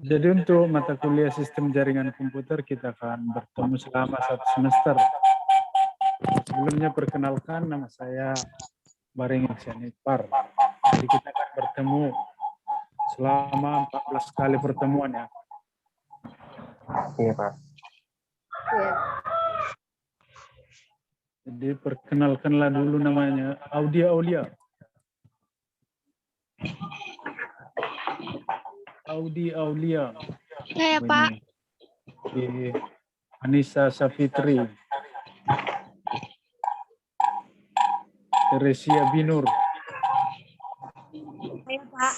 Jadi untuk mata kuliah sistem jaringan komputer kita akan bertemu selama 1 semester. Sebelumnya perkenalkan, nama saya Baring Iksanipar. Jadi kita akan bertemu selama 14 kali pertemuan ya. Iya, Pak. Iya. Jadi perkenalkanlah dulu namanya Audia Aulia. Audi Aulia. Saya Pak. Di Anissa Safitri. Teresia Binur. Saya Pak.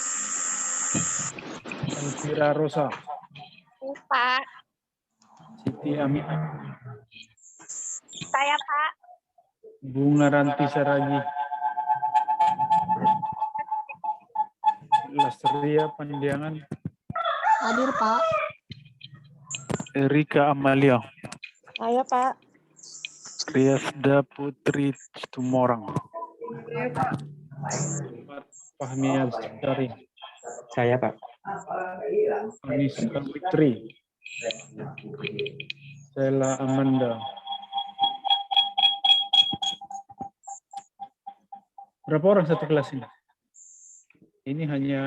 Elvira Rosa. Saya Pak. Siti Amina. Saya Pak. Bunga Ranti Saragi. Lastria Pandiangan. Hadir Pak. Erika Amalia. Saya Pak. Riasda Putri Tumorang. Saya Pak. Fahmi Azhari. Saya, Pak. Anissa Fitri. Stella Amanda. Berapa orang satu kelas ini? Ini hanya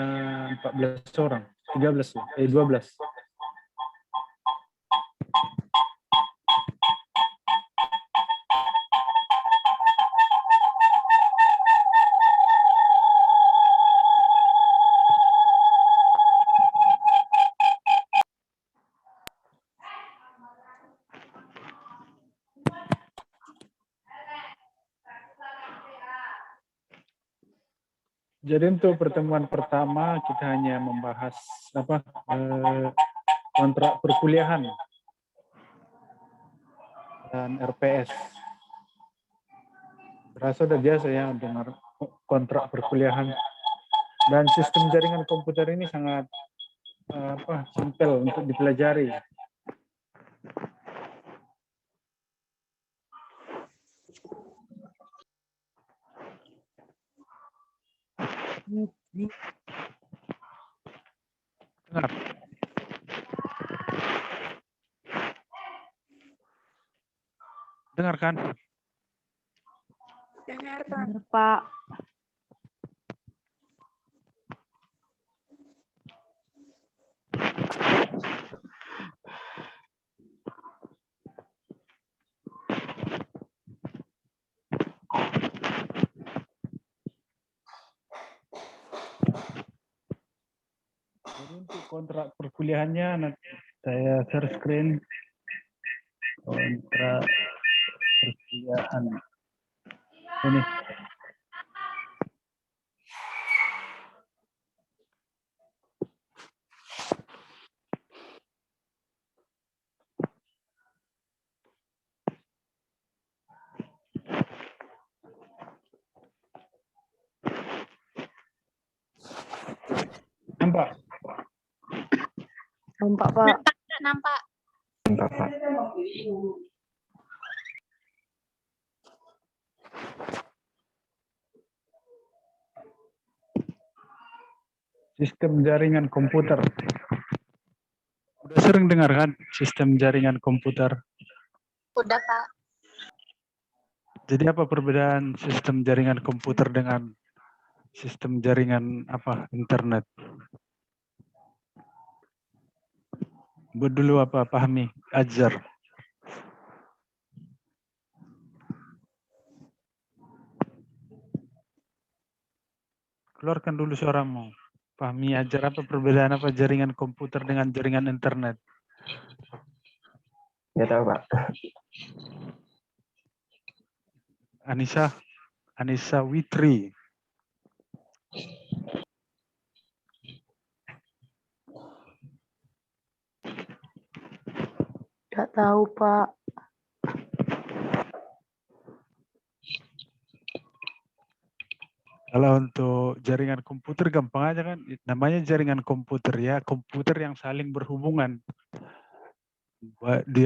14 orang. 13 ya? 12. Jadi untuk pertemuan pertama kita hanya membahas kontrak perkuliahan dan RPS. Rasa sudah biasa ya dengar kontrak perkuliahan, dan sistem jaringan komputer ini sangat simpel untuk dipelajari. Dengar. Dengarkan. Dengar Pak. Jadi untuk kontrak perkuliahannya nanti saya share screen kontrak perkuliahan ini. Nampak? Nampak Pak. Nampak. Entah, Pak. Sistem jaringan komputer. Udah sering dengar kan sistem jaringan komputer? Udah Pak. Jadi apa perbedaan sistem jaringan komputer dengan sistem jaringan internet? Buat dulu pahami, ajar. Keluarkan dulu suaramu. Pahami, ajar apa perbedaan jaringan komputer dengan jaringan internet? Nggak tahu, Pak. Anissa Witri. Nggak tahu Pak. Kalau untuk jaringan komputer gampang aja kan, namanya jaringan komputer ya, komputer yang saling berhubungan di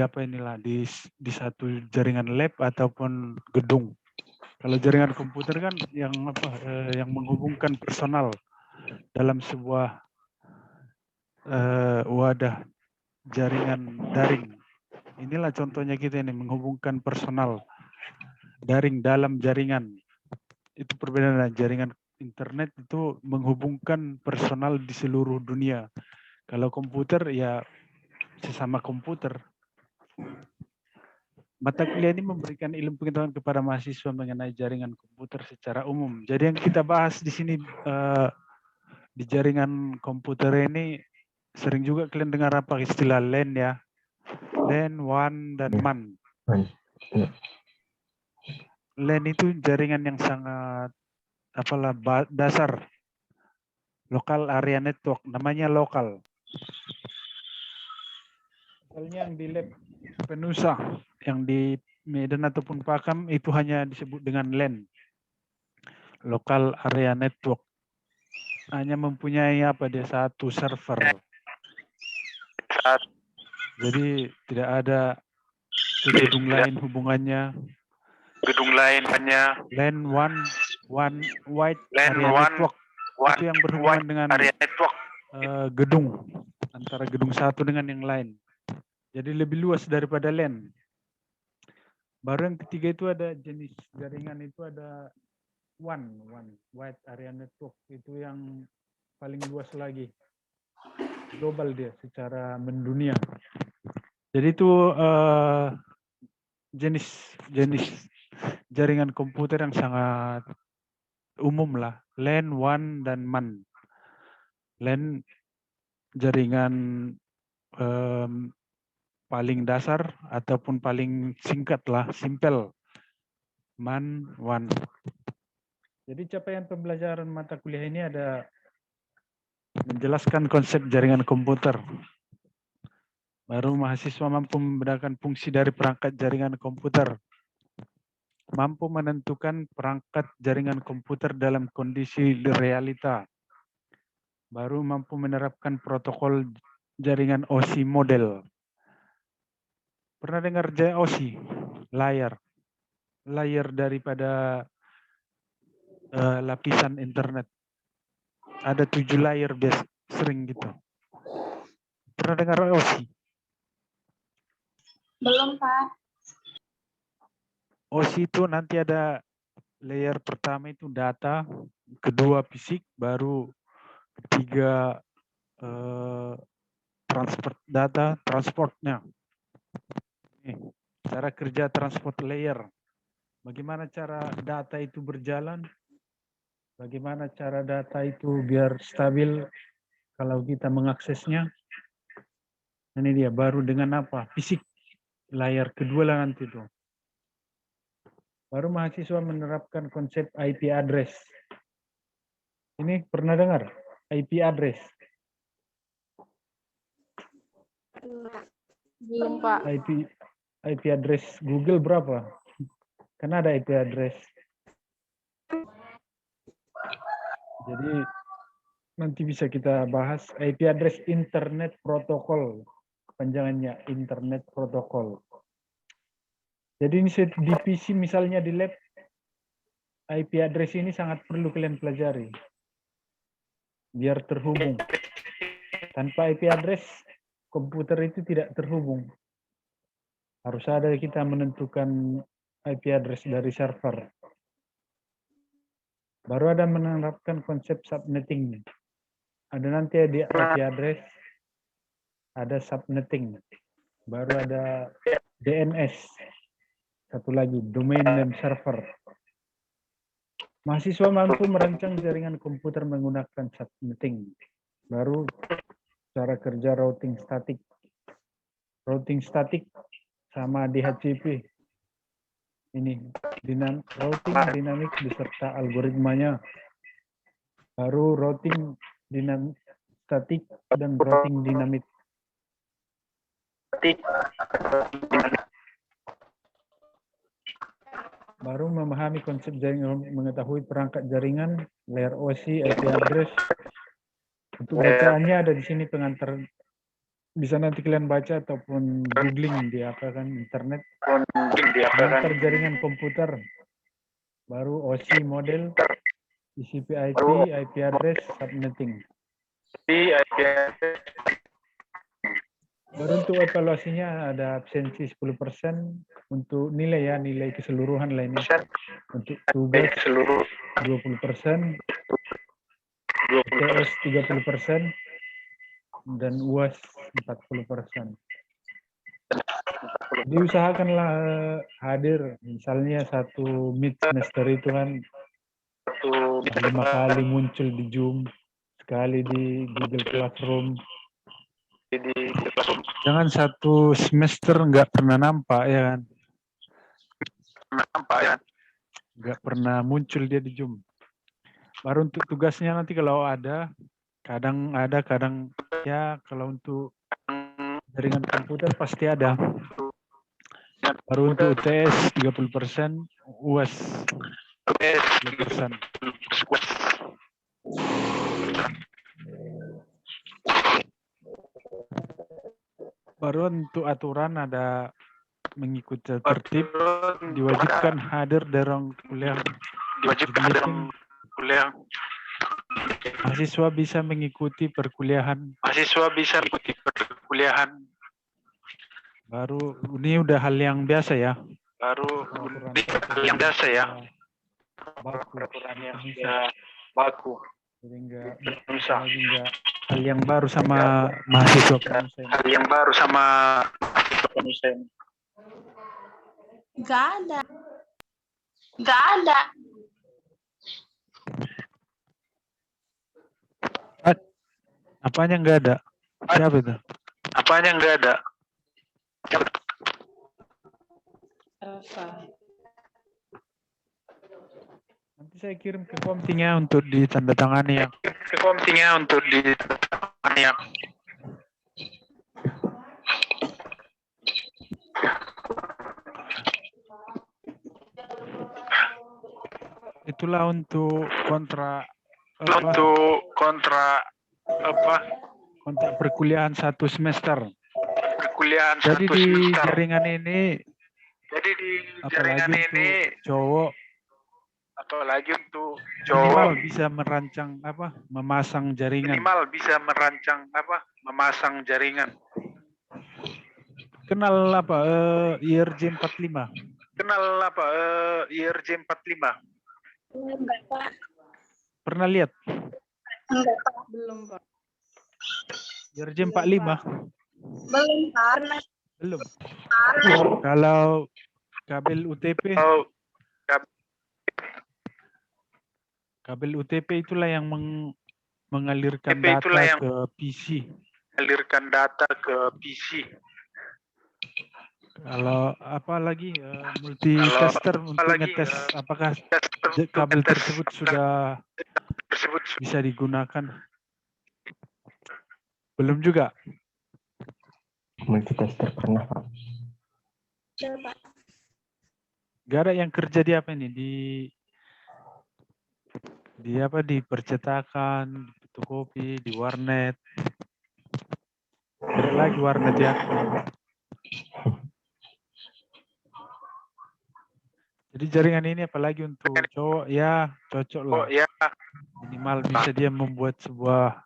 di satu jaringan lab ataupun gedung. Kalau jaringan komputer kan yang yang menghubungkan personal dalam sebuah wadah jaringan daring. Inilah contohnya kita ini menghubungkan personal daring dalam jaringan. Itu perbedaan dengan jaringan internet itu menghubungkan personal di seluruh dunia. Kalau komputer ya sesama komputer. Mata kuliah ini memberikan ilmu pengetahuan kepada mahasiswa mengenai jaringan komputer secara umum. Jadi yang kita bahas di sini di jaringan komputer ini sering juga kalian dengar apa istilah LAN ya. LAN, WAN, dan MAN. LAN itu jaringan yang sangat dasar. Local area network, namanya lokal. Misalnya yang di lab Penusa, yang di Medan ataupun Pakam itu hanya disebut dengan LAN. Local area network. Hanya mempunyai satu server. Jadi tidak ada gedung lain hubungannya. LAN one wide area network itu yang berhubungan dengan gedung antara gedung satu dengan yang lain. Jadi lebih luas daripada LAN. Baru yang ketiga itu ada jenis jaringan itu ada one wide area network, itu yang paling luas lagi. Global dia secara mendunia. Jadi itu jenis jaringan komputer yang sangat umum lah. LAN, WAN, dan MAN. LAN jaringan paling dasar ataupun paling singkat lah, simple. MAN, WAN. Jadi capaian pembelajaran mata kuliah ini ada menjelaskan konsep jaringan komputer. Baru mahasiswa mampu membedakan fungsi dari perangkat jaringan komputer. Mampu menentukan perangkat jaringan komputer dalam kondisi realita. Baru mampu menerapkan protokol jaringan OSI model. Pernah dengar OSI? Layar daripada lapisan internet. Ada 7 layar biasa, sering gitu. Pernah dengar OSI? Belum, Pak. OSI itu nanti ada layer pertama itu data, kedua fisik, baru ketiga transportnya. Cara kerja transport layer. Bagaimana cara data itu berjalan? Bagaimana cara data itu biar stabil kalau kita mengaksesnya? Ini dia, baru dengan apa? Fisik. Layar kedua lah nanti itu. Baru mahasiswa menerapkan konsep IP address. Ini pernah dengar? IP address. Belum, Pak. IP address Google berapa? Karena ada IP address. Jadi nanti bisa kita bahas IP address Internet Protocol. Panjangannya Internet Protocol. Jadi ini di PC misalnya di lab, IP address ini sangat perlu kalian pelajari. Biar terhubung. Tanpa IP address, komputer itu tidak terhubung. Harus ada kita menentukan IP address dari server. Baru ada menerapkan konsep subnetting. Ada nanti di IP address, ada subnetting. Baru ada DNS. Satu lagi, domain name server. Mahasiswa mampu merancang jaringan komputer menggunakan subnetting. Baru cara kerja routing statik. Routing statik sama DHCP. Ini routing dinamik beserta algoritmanya. Baru routing dinamik statik dan routing dinamik. Baru memahami konsep jaringan, mengetahui perangkat jaringan, layer OSI, IP address. Untuk bacaannya ada di sini pengantar. Bisa nanti kalian baca ataupun googling di internet. Pengantar jaringan komputer. baru OC model, TCP IP, IP address, subnetting. Baru untuk evaluasinya ada absensi 10%, untuk nilai ya, nilai keseluruhan lainnya. Untuk tugas 20%, UTS 30%, dan UAS 40%. Diusahakanlah hadir, misalnya satu mid semester itu kan 5 kali muncul di Zoom, sekali di Google Classroom. Jangan satu semester nggak pernah nampak ya kan? Nggak pernah muncul dia di Zoom. Baru untuk tugasnya nanti kalau ada, kadang ya kalau untuk jaringan komputer pasti ada. Baru untuk UTS 30%, UAS 10%. Baru untuk aturan ada mengikuti tertib, diwajibkan hadir dalam kuliah. Mahasiswa bisa mengikuti perkuliahan. Baru ini udah hal yang biasa ya. Baku. Jadi enggak hal yang baru sama mahasiswa penulisan. Nggak ada. Apanya enggak ada? Siapa itu? Nanti saya kirim ke komtingnya untuk ditandatangani ya. Itulah untuk kontrak kontrak perkuliahan 1 semester. Jadi di jaringan ini, apalagi untuk cowok, minimal bisa memasang jaringan. Kenal IRJ 45? Enggak, Pak. Pernah lihat? Enggak, Pak. Belum, Pak. IRJ 45? Belum, Pak. Belum. Kalau kabel UTP itulah yang mengalirkan data ke PC. Kalau apalagi multitester untuk ngetes apakah kabel tersebut sudah bisa digunakan. Belum juga. Multitester pernah, Pak. Gak ada yang kerja di apa ini? Di percetakan, di fotokopi, di warnet. Ada lagi warnet ya. Jadi jaringan ini apalagi untuk cowok ya cocok lah. Minimal bisa dia membuat sebuah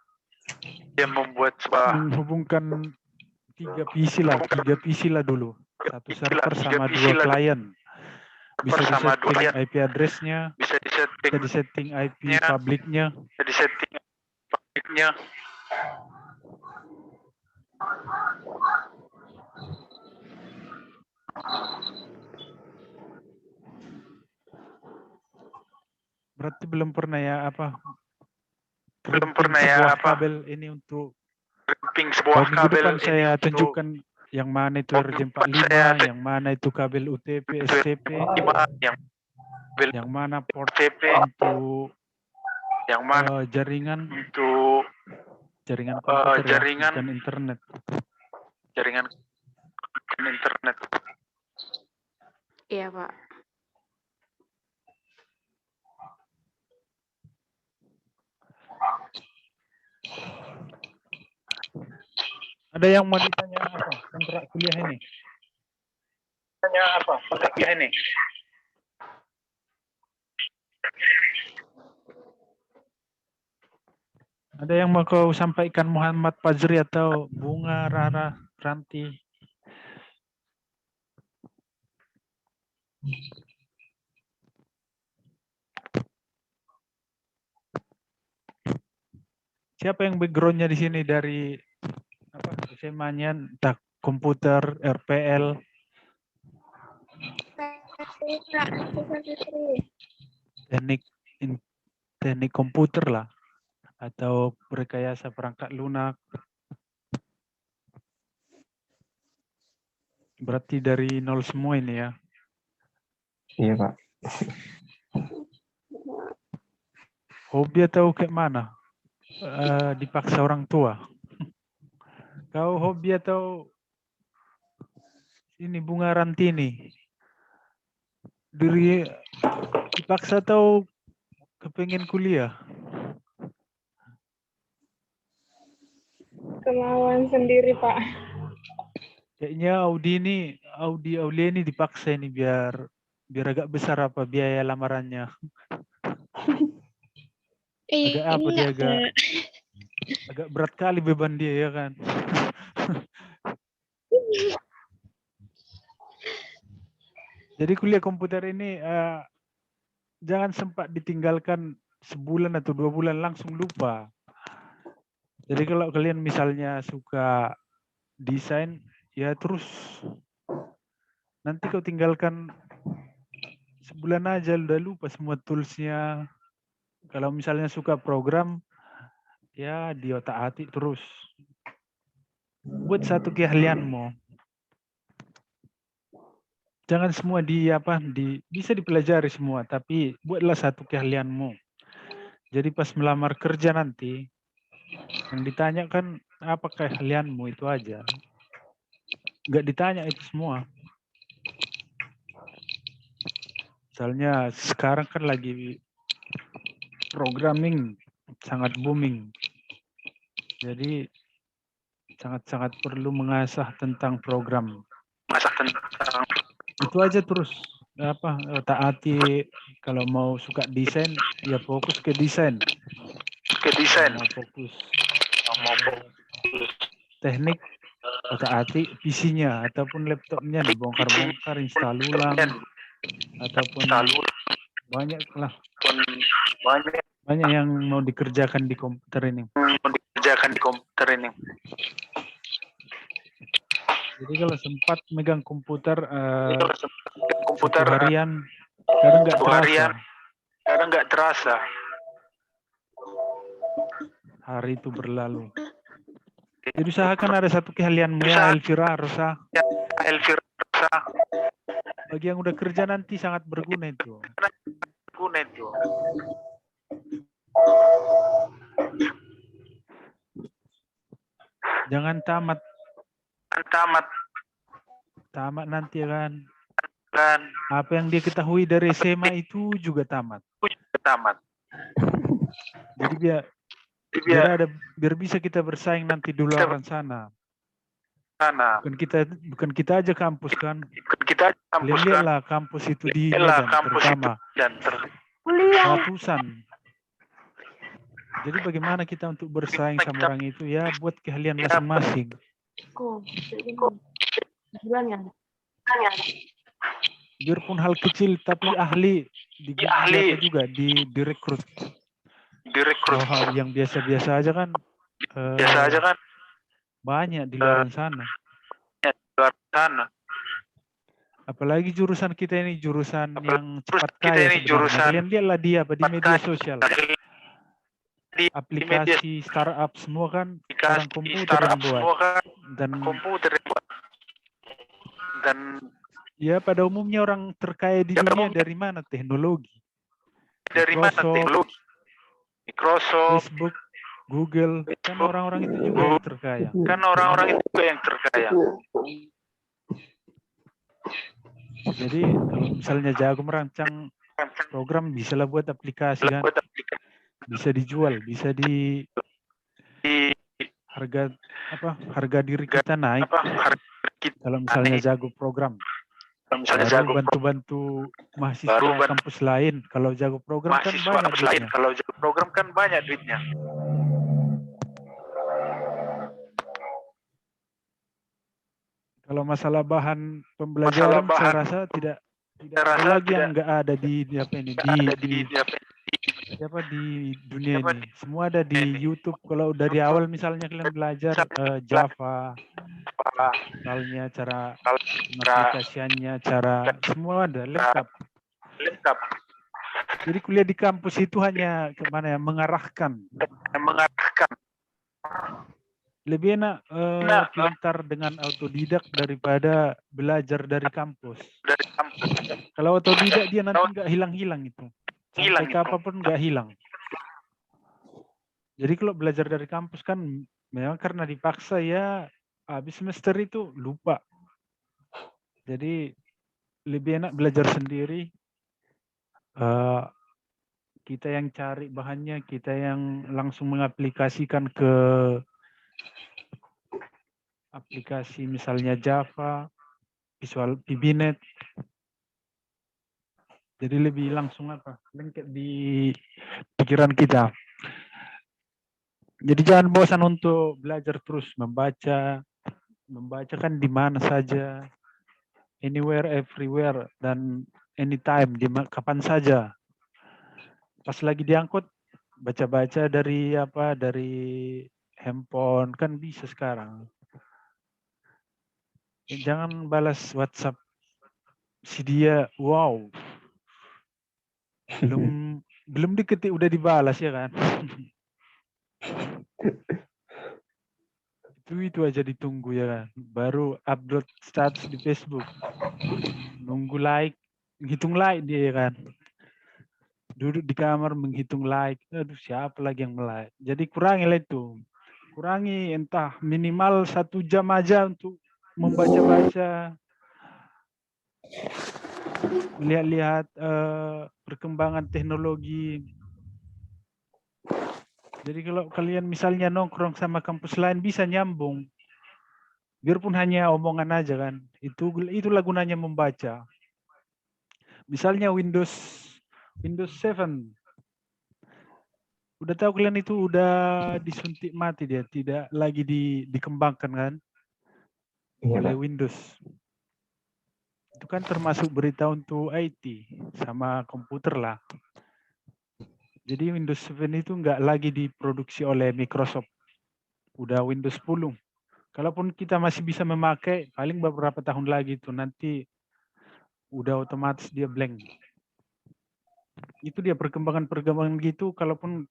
menghubungkan 3 PC lah dulu. Satu server sama 2 klien. Bisa disetting IP address-nya, bisa disetting IP public-nya. Berarti belum pernah ya kabel ini untuk minggu depan saya tunjukkan yang mana itu RJ 45, yang mana itu kabel UTP, STP, yang mana port untuk jaringan komputer bukan internet. Iya, Pak. Ada yang mau ditanya kontrak kuliah ini? Ada yang mau kau sampaikan Muhammad Fajri atau Bunga Rara Ranti? Siapa yang backgroundnya di sini dari apa SMA-nya, entah komputer, RPL, teknik teknik komputer lah, atau rekayasa perangkat lunak. Berarti dari nol semua ini ya. Iya, Pak. Hobi atau kayak mana? Dipaksa orang tua. Kau hobi atau ini Bunga Rantini? Diri dipaksa atau kepengen kuliah? Kemauan sendiri, Pak. Kayaknya Audi Aulia ini dipaksa ini biar agak besar apa biaya lamarannya. Agak apa dia agak berat kali beban dia ya kan. Jadi kuliah komputer ini jangan sempat ditinggalkan sebulan atau 2 bulan langsung lupa. Jadi kalau kalian misalnya suka desain, ya terus nanti kau tinggalkan sebulan aja udah lupa semua toolsnya. Kalau misalnya suka program, ya di otak-atik terus. Buat satu keahlianmu. Jangan semua bisa dipelajari semua, tapi buatlah satu keahlianmu. Jadi pas melamar kerja nanti, yang ditanya kan apa keahlianmu itu aja. Nggak ditanya itu semua. Misalnya sekarang kan lagi programming sangat booming. Jadi sangat-sangat perlu mengasah tentang program. Itu aja terus otak-atik. Kalau mau suka desain, ya fokus ke desain. Mau fokus teknik, otak-atik PC-nya ataupun laptopnya dibongkar-bongkar, install ulang, ataupun banyak lah. Banyak yang mau dikerjakan di komputer ini. Jadi kalau sempat megang komputer satu harian, kadang nggak terasa. Hari itu berlalu. Jadi usahakan ada satu keahlianmu ya, Elvira, Rosa. Bagi yang udah kerja nanti sangat berguna itu. Jangan tamat nanti kan. Apa yang dia ketahui dari SMA itu juga tamat. Jadi biar bisa kita bersaing nanti di luar sana. Bukan kita aja kampus kan. Lihatlah kampus itu di Medan terutama. Ratusan. Jadi bagaimana kita untuk bersaing sama orang itu ya buat keahlian masing-masing. Biarpun hal kecil tapi ahli juga direkrut. Hal yang biasa-biasa aja kan banyak di luar sana. Apalagi jurusan kita ini jurusan yang cepat kaya sebenarnya. Kalian lihatlah dia di media sosial. Aplikasi startup semua kan orang komputer yang buat. Dan ya pada umumnya orang terkaya di dunia dari mana? Teknologi. Microsoft, Facebook, Google, kan orang-orang itu juga yang terkaya. Jadi kalau misalnya jago merancang program, bisalah buat aplikasi kan. Bisa dijual, bisa harga diri kita naik. Kalau misalnya jago program. misalnya Baru jago bantu-bantu mahasiswa kampus lain. Kalau jago program kan mahasiswa banyak kampus lain, duitnya. kalau jago program kan banyak duitnya. Kalau masalah bahan pembelajaran, saya rasa tidak ada lagi yang nggak ada di apa ini di dunia ini. Semua ada di YouTube. Kalau dari awal misalnya kalian belajar Java, misalnya cara pengaplikasiannya, cara semua ada lengkap. Jadi kuliah di kampus itu hanya kemana ya, mengarahkan. Lebih enak pintar dengan autodidak daripada belajar dari kampus. Kalau autodidak dia nanti nggak hilang-hilang itu. Sampai kapanpun nggak hilang. Jadi kalau belajar dari kampus kan memang karena dipaksa ya habis semester itu lupa. Jadi lebih enak belajar sendiri. Kita yang cari bahannya, kita yang langsung mengaplikasikan ke aplikasi misalnya Java, Visual PBNet. Jadi lebih langsung lengkap di pikiran kita. Jadi jangan bosan untuk belajar terus membaca kan di mana saja, anywhere, everywhere, dan anytime, kapan saja. Pas lagi diangkut, baca-baca dari handphone kan bisa sekarang. Jangan balas WhatsApp si dia, wow, belum diketik udah dibalas ya kan. itu aja ditunggu ya kan. Baru upload status di Facebook, nunggu like, hitung like dia ya kan. Duduk di kamar menghitung like, aduh siapa lagi yang like. Jadi kurangi lah itu, kurangi entah minimal 1 jam aja untuk membaca-baca, melihat-lihat perkembangan teknologi. Jadi kalau kalian misalnya nongkrong sama kampus lain bisa nyambung. Biarpun hanya omongan aja kan. Itulah gunanya membaca. Misalnya Windows 7. Udah tahu kalian itu udah disuntik mati dia, tidak lagi dikembangkan kan oleh Windows. Itu kan termasuk berita untuk IT sama komputer lah. Jadi Windows 7 itu nggak lagi diproduksi oleh Microsoft. Udah Windows 10. Kalaupun kita masih bisa memakai, paling beberapa tahun lagi itu nanti udah otomatis dia blank. Itu dia perkembangan gitu, kalaupun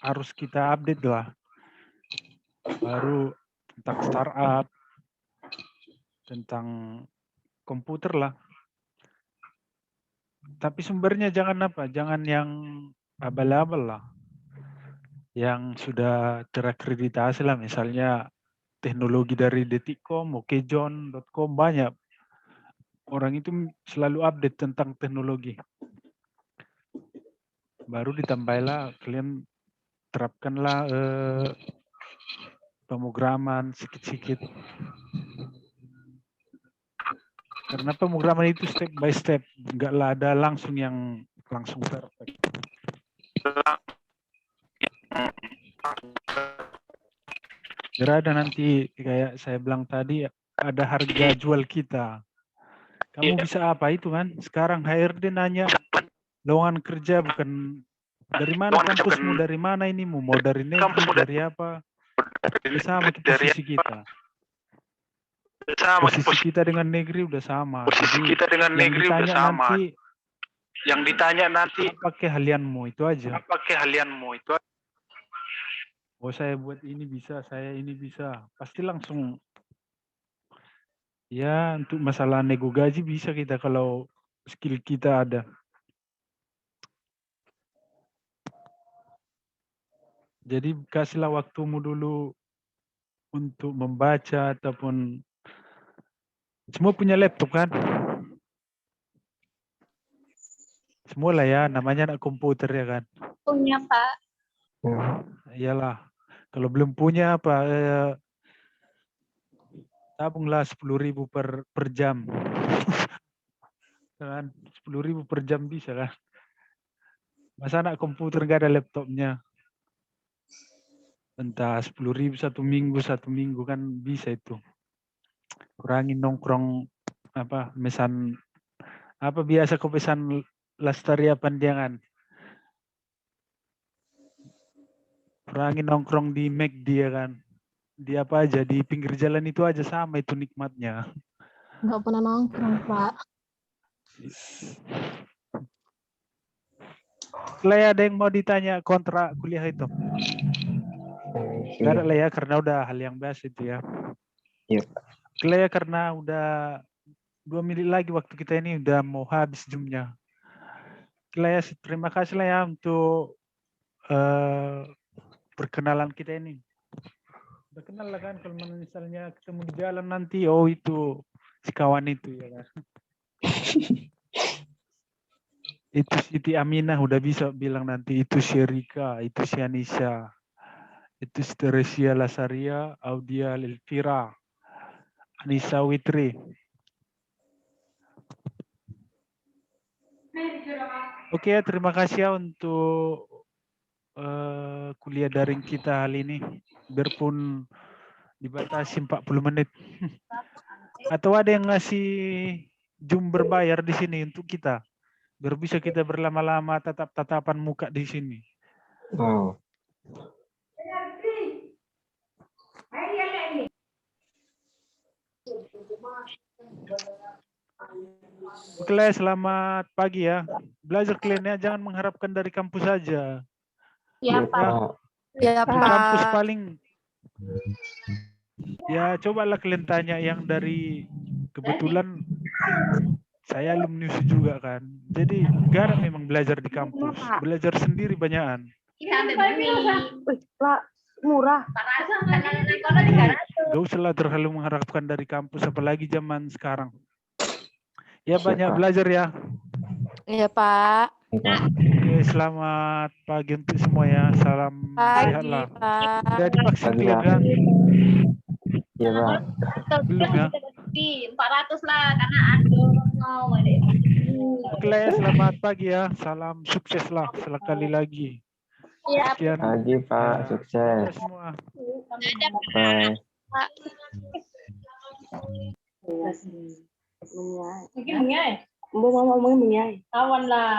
harus kita update lah. Baru tentang startup, tentang komputer lah. Tapi sumbernya jangan yang abal-abal lah. Yang sudah terakreditasi lah, misalnya teknologi dari Detikcom, Okejon.com, banyak. Orang itu selalu update tentang teknologi. Baru ditambahlah kalian terapkanlah pemrograman sedikit-sedikit. Karena pemrograman itu step by step, enggaklah ada langsung yang langsung perfect. Kira ada nanti kayak saya bilang tadi ada harga jual kita. Kamu bisa apa itu kan? Sekarang HRD nanya lowongan kerja bukan dari mana kampusmu, dari mana ini mau dari negeri, dari apa? Udah sama posisi kita. Posisi kita dengan negeri udah sama. Jadi yang ditanya nanti apa keahlianmu itu aja. Oh saya buat ini bisa, saya ini bisa. Pasti langsung. Ya untuk masalah nego gaji bisa kita kalau skill kita ada. Jadi kasihlah waktumu dulu untuk membaca ataupun semua punya laptop kan? Semua lah ya, namanya anak komputer ya kan? Punya, Pak. Iyalah, kalau belum punya tabunglah 10.000 per jam. Kan 10.000 per jam bisa kan? Masa anak komputer nggak ada laptopnya? Entah 10.000 satu minggu kan bisa itu. Kurangi nongkrong mesan biasa kau pesan Lastaria Pandiangan. Kurangi nongkrong di McD ya kan. Di apa aja di pinggir jalan itu aja sama itu nikmatnya. Nggak pernah nongkrong, Pak. Lea, ada yang mau ditanya kontrak kuliah itu? Nggak ada lah ya, karena udah hal yang biasa itu ya. Iya, Pak. Lea, karena udah 2 menit lagi waktu kita ini udah mau habis jamnya. Lea, terima kasih lah ya untuk perkenalan kita ini. Udah kenal lah kan kalau misalnya ketemu di jalan nanti, oh itu si kawan itu ya kan. Itu Siti Aminah udah bisa bilang nanti, itu si Rika, itu si Anissa, itu si Teresia Lasaria, Audia Lilfira, Anissa Witri. Oke, terima kasih ya untuk kuliah daring kita hari ini. Biarpun dibatasi 40 menit. Atau ada yang ngasih Zoom berbayar di sini untuk kita? Biar bisa kita berlama-lama tatap-tatapan muka di sini. Wow. Oke, selamat pagi ya. Belajar kalian ya, jangan mengharapkan dari kampus saja. Ya, Pak. Pak. Ya, Di kampus Pak. paling ya cobalah kalian tanya yang dari kebetulan saya alumnus juga kan. Jadi gak ada memang belajar di kampus. Belajar sendiri banyakan. Pak, murah. Jadi gak usahlah terlalu mengharapkan dari kampus, apalagi zaman sekarang. Ya banyak Siap, Pak. belajar ya. Iya, Pak. Oke, selamat pagi untuk semua ya. Salam sehat Pagi, lah. Pak. Udah divaksin Pagi, kalian Pak. kan? Iya, Pak. Belum ya? 400 lah karena ada mau ada. Oke lah ya, selamat pagi ya. Salam sukses lah sekali lagi. Iya, Sekian. Pagi, Pak. Ya, Sukses. dadah semua. Bye. mungkin mengyai. Mau ngomongin mengyai. Kawan lah.